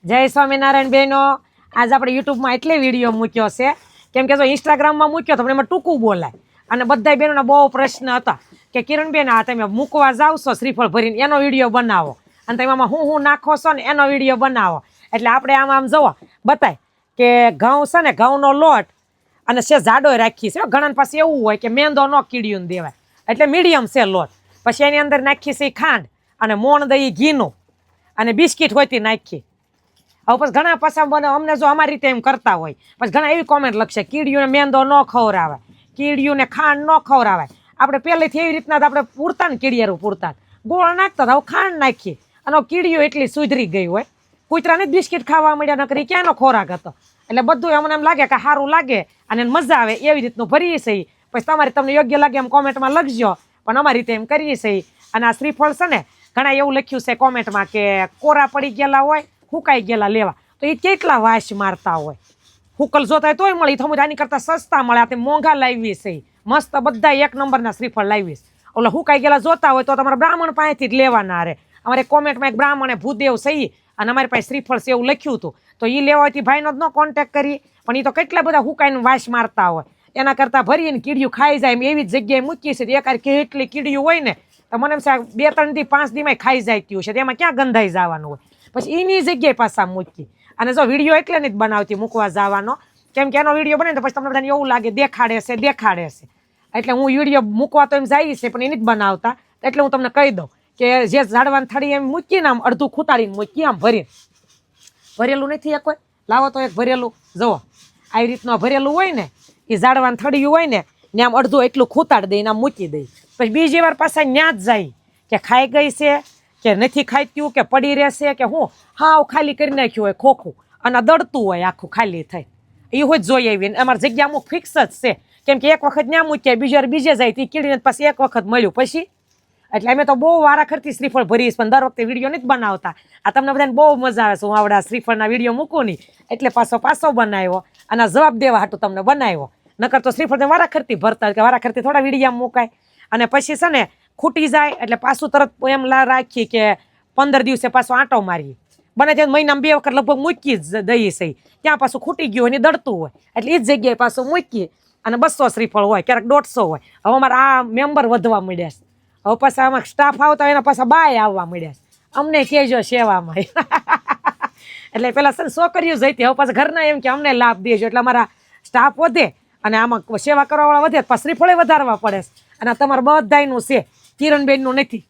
જય સ્વામિનારાયણ બહેનો. આજ આપણે યુટ્યુબમાં એટલે વિડીયો મૂક્યો છે કેમ કે જો ઇન્સ્ટાગ્રામમાં મૂક્યો તો એમાં ટૂંકું બોલાય અને બધા બહેનોના બહુ પ્રશ્ન હતા કે કિરણબેન આ તમે મૂકવા જાવ છો શ્રીફળ ભરીને એનો વિડીયો બનાવો અને તમે આમાં હું નાખો છો ને એનો વિડીયો બનાવો. એટલે આપણે આમ જુઓ બતાય કે ઘઉં છે ને ઘઉંનો લોટ અને છે જાડો રાખી છે. ઘણા પાસે એવું હોય કે મેંદો ન કીડિયું દેવાય એટલે મીડિયમ છે લોટ. પછી એની અંદર નાખી છે ખાંડ અને મોણ દહીં ઘીનું અને બિસ્કિટ હોય તે નાખી. હવે પછી ઘણા પાછા બને અમને જો અમારી રીતે એમ કરતા હોય પછી ઘણા એવી કોમેન્ટ લખશે કીડિયુંને મેંદો ન ખવડાવે, કીડિયુંને ખાંડ ન ખવડાવે. આપણે પહેલેથી એવી રીતના આપણે પૂરતા ને કીડિયારું પૂરતા ગોળ નાખતા હવે ખાંડ નાખીએ અને કીડિયું એટલી સુધરી ગઈ હોય. કૂતરાને જ બિસ્કિટ ખાવા મળ્યા નકરી ક્યાંનો ખોરાક હતો. એટલે બધું અમને એમ લાગે કે સારું લાગે અને મજા આવે એવી રીતનું ભરીએ છીએ. પછી તમારે તમને યોગ્ય લાગે એમ કોમેન્ટમાં લખજો પણ અમારી રીતે એમ કરીએ છીએ. અને આ શ્રીફળ છે ને ઘણા એવું લખ્યું છે કોમેન્ટમાં કે કોરા પડી ગયેલા હોય હુકાઈ ગયેલા લેવા તો એ કેટલા વાસ મારતા હોય. હુકલ જોતા હોય તોય મળે થમું આની કરતાં સસ્તા મળે. આ મોંઘા લાવી છે મસ્ત બધા એક નંબરના શ્રીફળ લાવીશ. ઓલા હુકાઈ ગયેલા જોતા હોય તો તમારા બ્રાહ્મણ પાસેથી જ લેવાના રે. અમારે કોમેન્ટમાં એક બ્રાહ્મણે ભૂદેવ સહી અને અમારી પાસે શ્રીફળ છે એવું લખ્યું હતું તો એ લેવા હોય ભાઈનો જ ન કોન્ટેક્ટ કરી પણ એ તો કેટલા બધા હુકાઈને વાસ મારતા હોય. એના કરતાં ભરીને કીડિયું ખાઈ જાય એમ એવી જગ્યાએ મૂકીએ છીએ. એકાર કેટલી કીડિયું હોય ને તો મને એમ છે 2-3 દી 5 દીમાં ખાઈ જાય તેવું છે. એમાં ક્યાં ગંધાઈ જવાનું હોય. પછી એની જગ્યાએ પાછા મૂકી અને જો વિડીયો એટલે નહીં બનાવતી મૂકવા જવાનો કેમ કે એનો વિડીયો બને તો પછી તમને બધાને એવું લાગે દેખાડે છે. એટલે હું વિડીયો મૂકવા તો એમ જાય છે પણ એ નથી બનાવતા. એટલે હું તમને કહી દઉં કે જે ઝાડવાની થડી એમ મૂકીને આમ અડધું ખૂતાડીને મૂકી આમ ભરેલું નથી એક કોઈ લાવો તો એક ભરેલું જુઓ આવી રીતનું ભરેલું હોય ને એ ઝાડવાની થડિયું હોય ને ને આમ અડધું એટલું ખૂતાડી દઈને આમ મૂકી દઈ. પછી બીજી વાર પાછા ન્યા જ જાય કે ખાઈ ગઈ છે કે નથી ખાઈત્યું કે પડી રહેશે કે હું હાવ ખાલી કરી નાખ્યું હોય ખોખું અને દળતું હોય આખું ખાલી થઈ એ હોય જોઈ આવીને અમારી જગ્યા અમુક ફિક્સ જ છે કેમ કે એક વખત ન્યા મૂક્યા બીજી વાર બીજે જાય તે કીડીને પાછી એક વખત મળ્યું પછી. એટલે અમે તો બહુ વારા ખરતી શ્રીફળ ભરીશ પણ દર વખતે વિડીયો નથી બનાવતા. આ તમને બધાને બહુ મજા આવે છે હું આવડા શ્રીફળના વિડીયો મૂકું નહીં એટલે પાછો બનાવ્યો અને જવાબ દેવા હાટું તમને બનાવ્યો. નકર તો શ્રીફળને વારા ખરતી ભરતા કે વારા ખરતી થોડા વિડીયા મુકાય અને પછી છે ને ખૂટી જાય એટલે પાછું તરત એમ રાખીએ કે 15 દિવસે પાછો આંટો મારીએ. બને ત્યાં મહિનામાં 2 વખત લગભગ મૂકી જ દઈએ છે. ત્યાં પાછું ખૂટી ગયું હોય ને દળતું હોય એટલે એ જ જગ્યાએ પાછું મૂકીએ અને 200 શ્રીફળ હોય ક્યારેક 150 હોય. હવે અમારા આ મેમ્બર વધવા મળ્યા છે. હવે પાછા આમાં સ્ટાફ આવતા એના પાછા બાય આવવા મળ્યા છે. અમને કહેજો સેવામાં એટલે પેલા સર છોકરીઓ જઈતી હવે પાછા ઘરના એમ કે અમને લાભ દેજો એટલે અમારા સ્ટાફ વધે અને આમાં સેવા કરવાવાળા વધે પાછા શ્રીફળે વધારવા પડે છે. અને તમારા બધાયનું છે કિરણબેનનું નથી.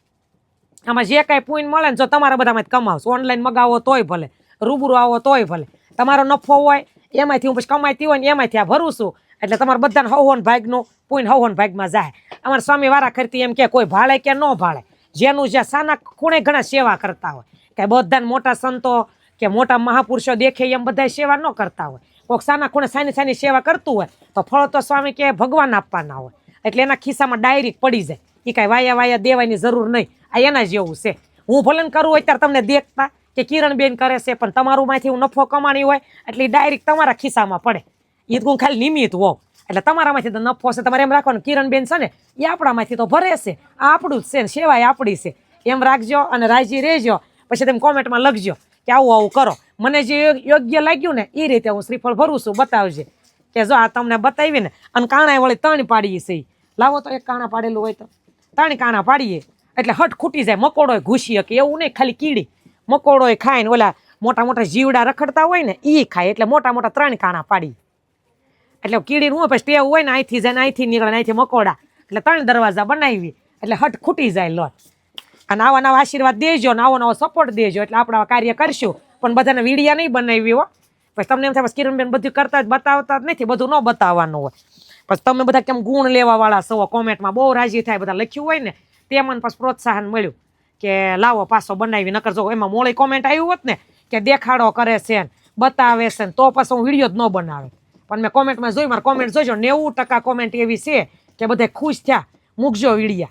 આમાં જે કાંઈ પૂન મળે ને જો તમારા બધામાં કમાવશો ઓનલાઈન મગાવો તોય ભલે રૂબરૂ આવો તોય ભલે તમારો નફો હોય એમાંથી હું પછી કમાતી હોય ને એમાંથી આ ભરું છું. એટલે તમારા બધાને હવન ભાગનું પૂન હવન ભાગમાં જાય. અમારા સ્વામી વારા કરતી એમ કે કોઈ ભાળે કે ન ભાળે જેનું જે સાના ખૂણે ઘણા સેવા કરતા હોય કે બધાને મોટા સંતો કે મોટા મહાપુરુષો દેખે એમ બધા સેવા ન કરતા હોય. કોઈક સાના ખૂણે સાની સેવા કરતું હોય તો ફળ તો સ્વામી કે ભગવાન આપવાના હોય એટલે એના ખિસ્સામાં ડાયરેક્ટ પડી જાય. એ કાંઈ વાયા દેવાની જરૂર નહીં. આ એના જેવું છે. હું ભલે કરું હોય ત્યારે તમને દેખતા કે કિરણબેન કરે છે પણ તમારું માંથી હું નફો કમાણી હોય એટલે ડાયરેક્ટ તમારા ખિસ્સામાં પડે. એ હું ખાલી નિમિત્ત હોઉં એટલે તમારામાંથી તો નફો છે તમારે એમ રાખવાનું કિરણબેન છે ને એ આપણામાંથી તો ભરે છે આ આપણું જ છે ને સેવાય આપણી છે એમ રાખજો અને રાજી રહેજો. પછી તમે કોમેન્ટમાં લખજો કે આવું કરો. મને જે યોગ્ય લાગ્યું ને એ રીતે હું શ્રીફળ ભરું છું બતાવજે કે જો આ તમને બતાવી ને અને કાણા વળી 3 પાડીએ છે. લાવો તો એક કાણા પાડેલું હોય તો 3 કાણા પાડીએ એટલે હટ ખૂટી જાય. મકોડો ઘૂસી શકે એવું નહીં ખાલી કીડી મકોડો ખાય ને ઓલા મોટા જીવડા રખડતા હોય ને એ ખાય એટલે મોટા 3 કાણા પાડી એટલે કીડીનું હોય પછી ટેવ હોય ને અહીંથી જાય ને અહીંથી નીકળે અહીંથી મકોડા એટલે 3 દરવાજા બનાવી એટલે હટ ખૂટી જાય લોટ. અને આવા નવા આશીર્વાદ દેજો ને આવો નવો સપોર્ટ દેજો એટલે આપણે કાર્ય કરશું પણ બધાને વિડીયા નહીં બનાવી હો. પછી તમને એમ થાય બસ કિરણબેન બધું કરતા જ બતાવતા જ નથી બધું ન બતાવવાનું હોય. પછી તમે બધા કેમ ગુણ લેવા વાળા છો કોમેન્ટમાં બહુ રાજી થાય બધા લખ્યું હોય ને તે મને પછી પ્રોત્સાહન મળ્યું કે લાવો પાછો બનાવી. નકર જો એમાં મોળી કોમેન્ટ આવ્યું હોત ને કે દેખાડો કરે છે બતાવે છે ને તો પછી હું વિડીયો જ ન બનાવે. પણ મેં કોમેન્ટમાં જોઈ મારા કોમેન્ટ જોઈજો 90% કોમેન્ટ એવી છે કે બધા ખુશ થયા મૂકજો વિડીયા.